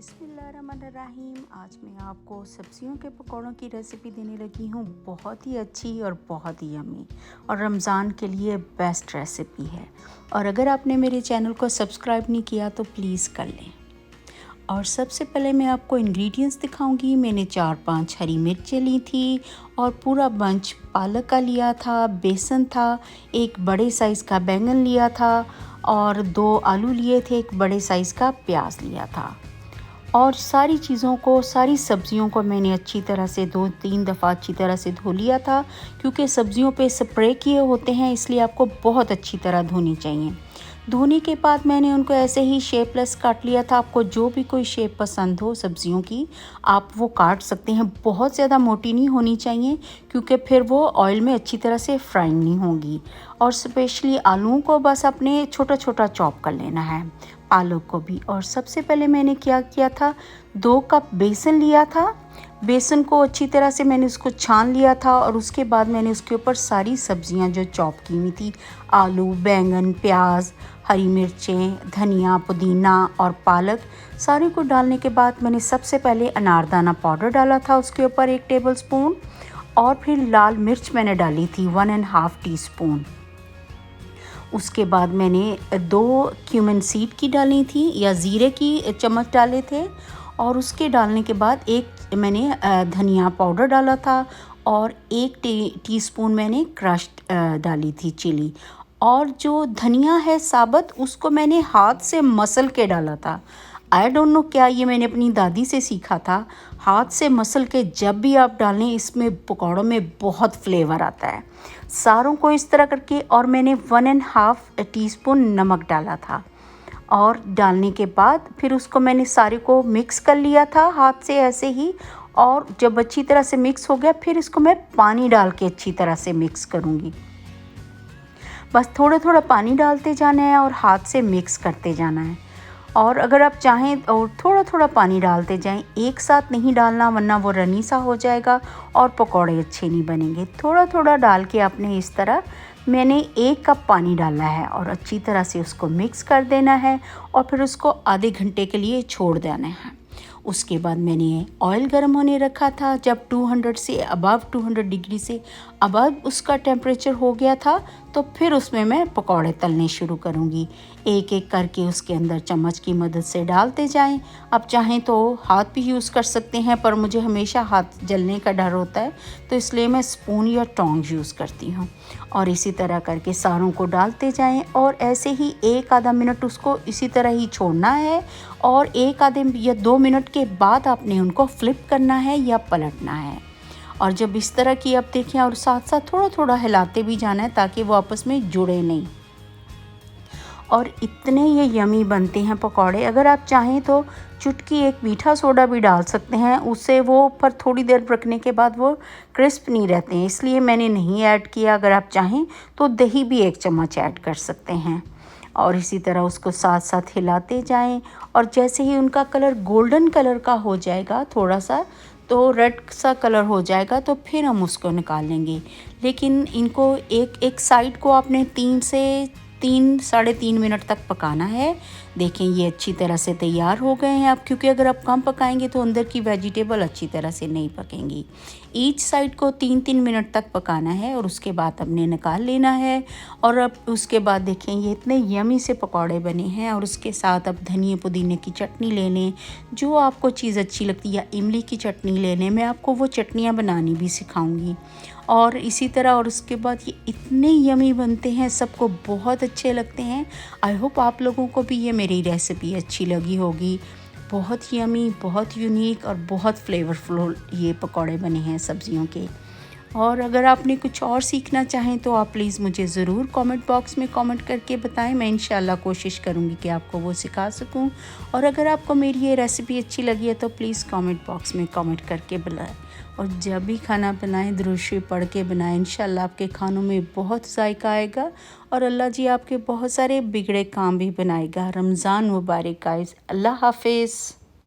बिस्मिल्लाहिर्रहमानिर्रहीम। आज मैं आपको सब्जियों के पकौड़ों की रेसिपी देने लगी हूँ। बहुत ही अच्छी और बहुत ही यम्मी और रमज़ान के लिए बेस्ट रेसिपी है। और अगर आपने मेरे चैनल को सब्सक्राइब नहीं किया तो प्लीज़ कर लें। और सबसे पहले मैं आपको इंग्रेडिएंट्स दिखाऊंगी। मैंने 4-5 हरी मिर्चें ली थी और पूरा बंच पालक का लिया था, बेसन था, एक बड़े साइज़ का बैंगन लिया था और 2 आलू लिए थे, एक बड़े साइज़ का प्याज लिया था। और सारी चीज़ों को, सारी सब्जियों को मैंने अच्छी तरह से 2-3 दफ़ा अच्छी तरह से धो लिया था, क्योंकि सब्जियों पे स्प्रे किए होते हैं, इसलिए आपको बहुत अच्छी तरह धोनी चाहिए। धोने के बाद मैंने उनको ऐसे ही शेपलेस काट लिया था। आपको जो भी कोई शेप पसंद हो सब्जियों की, आप वो काट सकते हैं। बहुत ज़्यादा मोटी नहीं होनी चाहिए, क्योंकि फिर वो ऑयल में अच्छी तरह से फ्राई नहीं होंगी। और स्पेशली आलूओं को बस अपने छोटा छोटा चॉप कर लेना है, पालक को भी। और सबसे पहले मैंने क्या किया था, 2 कप बेसन लिया था। बेसन को अच्छी तरह से मैंने उसको छान लिया था और उसके बाद मैंने उसके ऊपर सारी सब्जियां जो चॉप की हुई थी, आलू, बैंगन, प्याज, हरी मिर्चें, धनिया, पुदीना और पालक, सारे को डालने के बाद मैंने सबसे पहले अनारदाना पाउडर डाला था उसके ऊपर 1 टेबलस्पून। और फिर लाल मिर्च मैंने डाली थी 1.5 टीस्पून। उसके बाद मैंने 2 क्यूमिन सीड की डाली थी या ज़ीरे की चम्मच डाले थे। और उसके डालने के बाद एक मैंने धनिया पाउडर डाला था और 1 टीस्पून मैंने क्रश्ड डाली थी चिली। और जो धनिया है साबुत, उसको मैंने हाथ से मसल के डाला था। आई डोंट नो क्या, ये मैंने अपनी दादी से सीखा था। हाथ से मसल के जब भी आप डालें, इसमें पकौड़ों में बहुत फ्लेवर आता है। सारों को इस तरह करके, और मैंने 1.5 टीस्पून नमक डाला था। और डालने के बाद फिर उसको मैंने सारे को मिक्स कर लिया था हाथ से ऐसे ही। और जब अच्छी तरह से मिक्स हो गया, फिर इसको मैं पानी डाल के अच्छी तरह से मिक्स करूँगी। बस थोड़ा थोड़ा पानी डालते जाना है और हाथ से मिक्स करते जाना है। और अगर आप चाहें और थोड़ा थोड़ा पानी डालते जाएं, एक साथ नहीं डालना, वरना वो रनी सा हो जाएगा और पकौड़े अच्छे नहीं बनेंगे। थोड़ा थोड़ा डाल के आपने इस तरह, मैंने 1 कप पानी डाला है और अच्छी तरह से उसको मिक्स कर देना है और फिर उसको आधे घंटे के लिए छोड़ देना है। उसके बाद मैंने ऑयल गर्म होने रखा था। जब 200 से अबव 200 डिग्री से अबव उसका टेम्परेचर हो गया था, तो फिर उसमें मैं पकौड़े तलने शुरू करूँगी। एक एक करके उसके अंदर चम्मच की मदद से डालते जाएं। अब चाहें तो हाथ भी यूज़ कर सकते हैं, पर मुझे हमेशा हाथ जलने का डर होता है, तो इसलिए मैं स्पून या टोंग यूज़ करती हूँ। और इसी तरह करके सारों को डालते जाएं और ऐसे ही 1 आधा मिनट उसको इसी तरह ही छोड़ना है। और 1 आधे या 2 मिनट के बाद आपने उनको फ्लिप करना है या पलटना है। और जब इस तरह की आप देखें, और साथ साथ थोड़ा थोड़ा हिलाते भी जाना है ताकि वो आपस में जुड़े नहीं। और इतने ये यमी बनते हैं पकौड़े। अगर आप चाहें तो चुटकी 1 मीठा सोडा भी डाल सकते हैं, उससे वो पर थोड़ी देर रखने के बाद वो क्रिस्प नहीं रहते हैं, इसलिए मैंने नहीं ऐड किया। अगर आप चाहें तो दही भी 1 चम्मच ऐड कर सकते हैं। और इसी तरह उसको साथ साथ हिलाते जाएं। और जैसे ही उनका कलर गोल्डन कलर का हो जाएगा, थोड़ा सा तो रेड सा कलर हो जाएगा, तो फिर हम उसको निकाल लेंगे। लेकिन इनको एक साइड को आपने 3 से 3-3.5 मिनट तक पकाना है। देखें ये अच्छी तरह से तैयार हो गए हैं अब, क्योंकि अगर आप कम पकाएंगे तो अंदर की वेजिटेबल अच्छी तरह से नहीं पकेंगी। ईच साइड को 3-3 मिनट तक पकाना है और उसके बाद हमने निकाल लेना है। और अब उसके बाद देखें ये इतने यमी से पकौड़े बने हैं। और उसके साथ अब धनिया पुदीने की चटनी ले लें, जो आपको चीज़ अच्छी लगती है, या इमली की चटनी ले लें। मैं आपको वो चटनियाँ बनानी भी सिखाऊंगी। और इसी तरह, और उसके बाद ये इतने यमी बनते हैं, सबको बहुत अच्छे लगते हैं। आई होप आप लोगों को भी ये मेरी रेसिपी अच्छी लगी होगी। बहुत यमी, बहुत यूनिक और बहुत फ्लेवरफुल ये पकौड़े बने हैं सब्जियों के। और अगर आपने कुछ और सीखना चाहें तो आप प्लीज़ मुझे ज़रूर कमेंट बॉक्स में कमेंट करके बताएं। मैं इंशाल्लाह कोशिश करूंगी कि आपको वो सिखा सकूं। और अगर आपको मेरी ये रेसिपी अच्छी लगी है तो प्लीज़ कमेंट बॉक्स में कमेंट करके बुलाएं। और जब भी खाना बनाएं, दुरूद शरीफ पढ़ के बनाएं। इंशाल्लाह आपके खानों में बहुत जायका आएगा और अल्लाह जी आपके बहुत सारे बिगड़े काम भी बनाएगा। रमज़ान मुबारक गाइस। अल्लाह हाफिज़।